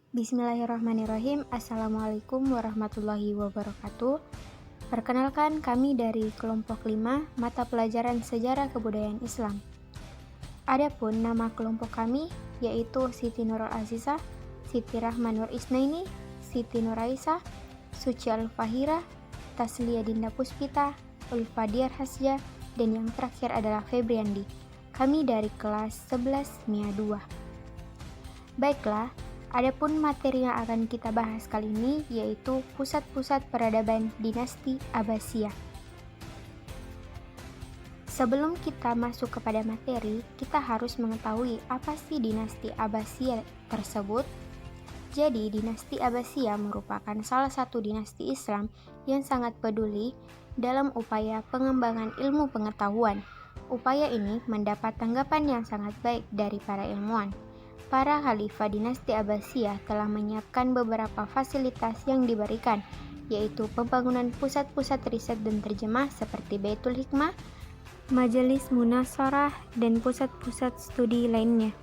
Bismillahirrahmanirrahim. Assalamualaikum warahmatullahi wabarakatuh. Perkenalkan, kami dari kelompok 5 mata pelajaran Sejarah Kebudayaan Islam. Adapun nama kelompok kami yaitu Siti Nurul Azizah, Siti Rahma Nur Isnaini, Siti Nuraisah, Suci Al-Fahira, Taslia Dinda Puspita, Ulfadiar Hasja, dan yang terakhir adalah Febriandi. Kami dari kelas 11 MIA 2. Baiklah, adapun materi yang akan kita bahas kali ini yaitu pusat-pusat peradaban dinasti Abbasiyah. Sebelum kita masuk kepada materi, kita harus mengetahui apa sih dinasti Abbasiyah tersebut. Jadi, dinasti Abbasiyah merupakan salah satu dinasti Islam yang sangat peduli dalam upaya pengembangan ilmu pengetahuan. Upaya ini mendapat tanggapan yang sangat baik dari para ilmuwan. Para khalifah dinasti Abbasiyah telah menyiapkan beberapa fasilitas yang diberikan, yaitu pembangunan pusat-pusat riset dan terjemah seperti Baitul Hikmah, Majelis Munasarah, dan pusat-pusat studi lainnya.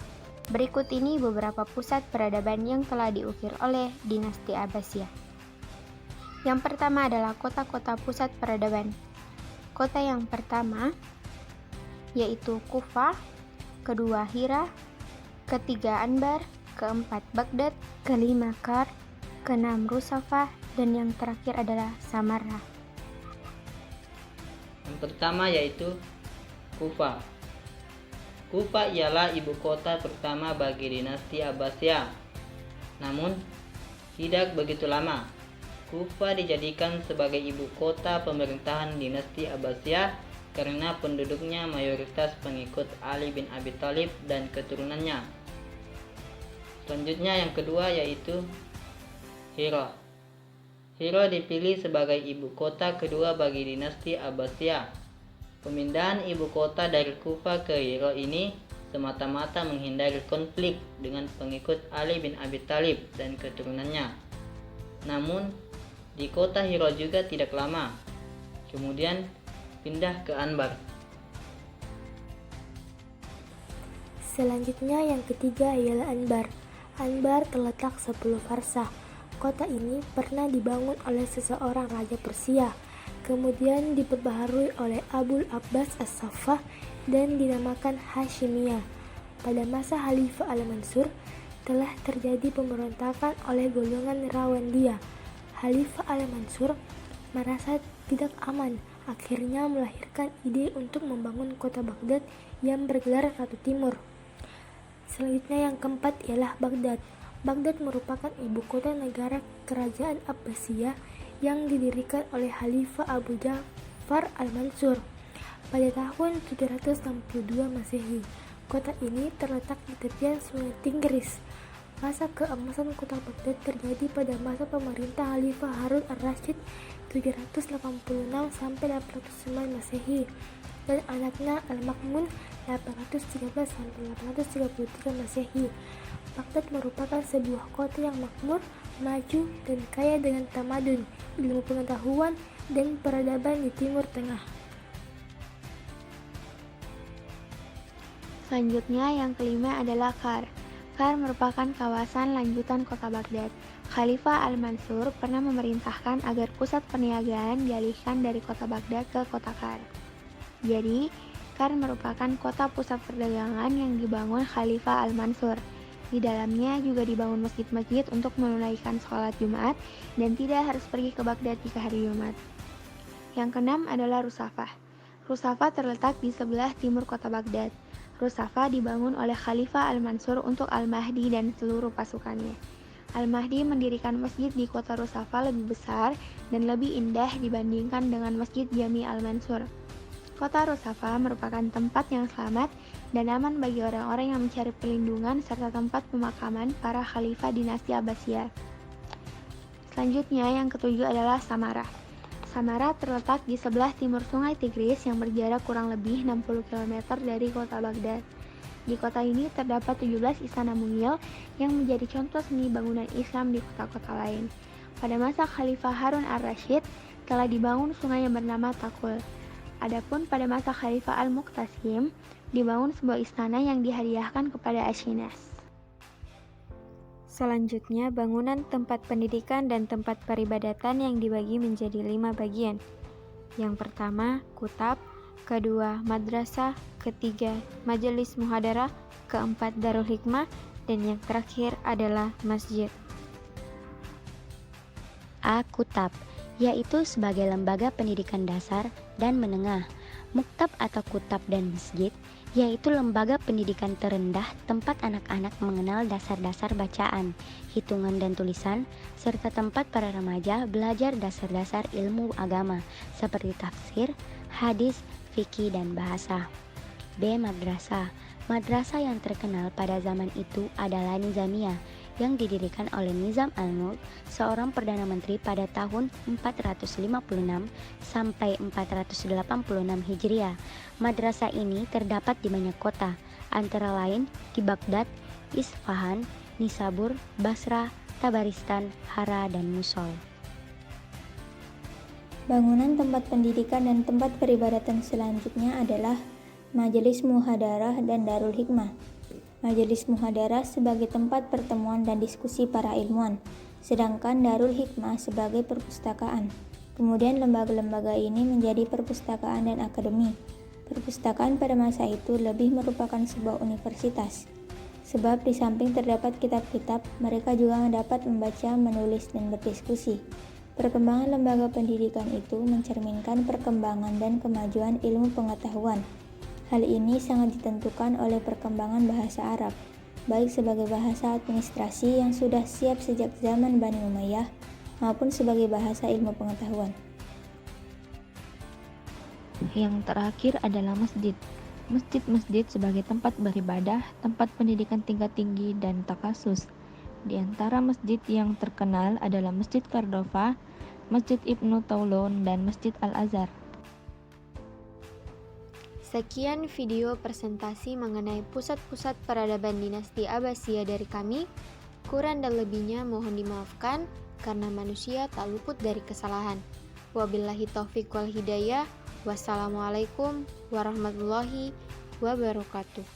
Berikut ini beberapa pusat peradaban yang telah diukir oleh dinasti Abbasiyah. Yang pertama adalah kota-kota pusat peradaban. Kota yang pertama yaitu Kufah, kedua Hira, ketiga Anbar, keempat Baghdad, kelima Kar, keenam Rusafah, dan yang terakhir adalah Samarra. Yang pertama yaitu Kufah. Kufah ialah ibu kota pertama bagi dinasti Abbasiyah. Namun, tidak begitu lama. Kufah dijadikan sebagai ibu kota pemerintahan dinasti Abbasiyah karena penduduknya mayoritas pengikut Ali bin Abi Thalib dan keturunannya. Selanjutnya yang kedua yaitu Hira. Hira dipilih sebagai ibu kota kedua bagi dinasti Abbasiyah. Pemindahan ibu kota dari Kufah ke Hira ini semata-mata menghindari konflik dengan pengikut Ali bin Abi Thalib dan keturunannya. Namun, di kota Hira juga tidak lama. Kemudian pindah ke Anbar. Selanjutnya yang ketiga ialah Anbar. Anbar terletak 10 farsah. Kota ini pernah dibangun oleh seseorang raja Persia, kemudian diperbaharui oleh Abul Abbas As-Saffah dan dinamakan Hashimiyah. Pada masa Khalifah Al-Mansur telah terjadi pemberontakan oleh golongan Rawandiyah. Khalifah Al-Mansur merasa tidak aman, akhirnya melahirkan ide untuk membangun kota Baghdad yang bergelar Ratu Timur. Selanjutnya yang keempat ialah Baghdad. Baghdad merupakan ibu kota negara kerajaan Abbasiyah yang didirikan oleh Khalifah Abu Ja'far Al-Mansur pada tahun 762 Masehi. Kota ini terletak di tepian Sungai Tigris. Masa keemasan kota Baghdad terjadi pada masa pemerintah Khalifah Harun Ar-Rasyid 786 sampai 809 Masehi dan anaknya Al-Ma'mun 813 sampai 833 Masehi. Baghdad merupakan sebuah kota yang makmur, maju, dan kaya dengan tamadun, ilmu pengetahuan, dan peradaban di Timur Tengah. Selanjutnya yang kelima adalah Kar. Kar merupakan kawasan lanjutan kota Baghdad. Khalifah Al-Mansur pernah memerintahkan agar pusat perniagaan dialihkan dari kota Baghdad ke kota Kar. Jadi, Kar merupakan kota pusat perdagangan yang dibangun Khalifah Al-Mansur. Di dalamnya juga dibangun masjid-masjid untuk menunaikan sholat Jumat dan tidak harus pergi ke Baghdad jika hari Jumat. Yang keenam adalah Rusafah. Rusafah terletak di sebelah timur kota Baghdad. Rusafah dibangun oleh Khalifah Al-Mansur untuk Al-Mahdi dan seluruh pasukannya. Al-Mahdi mendirikan masjid di kota Rusafah lebih besar dan lebih indah dibandingkan dengan Masjid Jami Al-Mansur. Kota Rusafah merupakan tempat yang selamat dan aman bagi orang-orang yang mencari perlindungan serta tempat pemakaman para khalifah dinasti Abbasiyah. Selanjutnya yang ketujuh adalah Samarra. Samarra terletak di sebelah timur Sungai Tigris yang berjarak kurang lebih 60 km dari kota Baghdad. Di kota ini terdapat 17 istana mungil yang menjadi contoh seni bangunan Islam di kota-kota lain. Pada masa Khalifah Harun Ar-Rasyid telah dibangun sungai yang bernama Takul. Adapun pada masa Khalifah Al-Muqtasim dibangun sebuah istana yang dihadiahkan kepada Ashinas. Selanjutnya, bangunan tempat pendidikan dan tempat peribadatan yang dibagi menjadi 5 bagian. Yang pertama, kutab, kedua, madrasah, ketiga, majelis muhadarah, keempat, darul hikmah, dan yang terakhir adalah masjid. A. Kutab, yaitu sebagai lembaga pendidikan dasar dan menengah. Muktab atau kutab dan masjid, yaitu lembaga pendidikan terendah tempat anak-anak mengenal dasar-dasar bacaan, hitungan dan tulisan, serta tempat para remaja belajar dasar-dasar ilmu agama seperti tafsir, hadis, fikih, dan bahasa. B. Madrasah. Madrasah yang terkenal pada zaman itu adalah Nizamiyah, yang didirikan oleh Nizam al-Mulk, seorang perdana menteri pada tahun 456 sampai 486 Hijriah. Madrasah ini terdapat di banyak kota, antara lain di Baghdad, Isfahan, Nisabur, Basra, Tabaristan, Hara, dan Mosul. Bangunan tempat pendidikan dan tempat peribadatan selanjutnya adalah Majelis Muhadarah dan Darul Hikmah. Majelis Muhadarah sebagai tempat pertemuan dan diskusi para ilmuwan, sedangkan Darul Hikmah sebagai perpustakaan. Kemudian lembaga-lembaga ini menjadi perpustakaan dan akademi. Perpustakaan pada masa itu lebih merupakan sebuah universitas, sebab di samping terdapat kitab-kitab, mereka juga dapat membaca, menulis, dan berdiskusi. Perkembangan lembaga pendidikan itu mencerminkan perkembangan dan kemajuan ilmu pengetahuan. Hal ini sangat ditentukan oleh perkembangan bahasa Arab, baik sebagai bahasa administrasi yang sudah siap sejak zaman Bani Umayyah, maupun sebagai bahasa ilmu pengetahuan. Yang terakhir adalah masjid. Masjid-masjid sebagai tempat beribadah, tempat pendidikan tingkat tinggi, dan takasus. Di antara masjid yang terkenal adalah Masjid Cordova, Masjid Ibnu Taulun, dan Masjid Al-Azhar. Sekian video presentasi mengenai pusat-pusat peradaban dinasti Abbasiyah dari kami. Kurang dan lebihnya mohon dimaafkan karena manusia tak luput dari kesalahan. Wabillahi taufiq wal hidayah. Wassalamualaikum warahmatullahi wabarakatuh.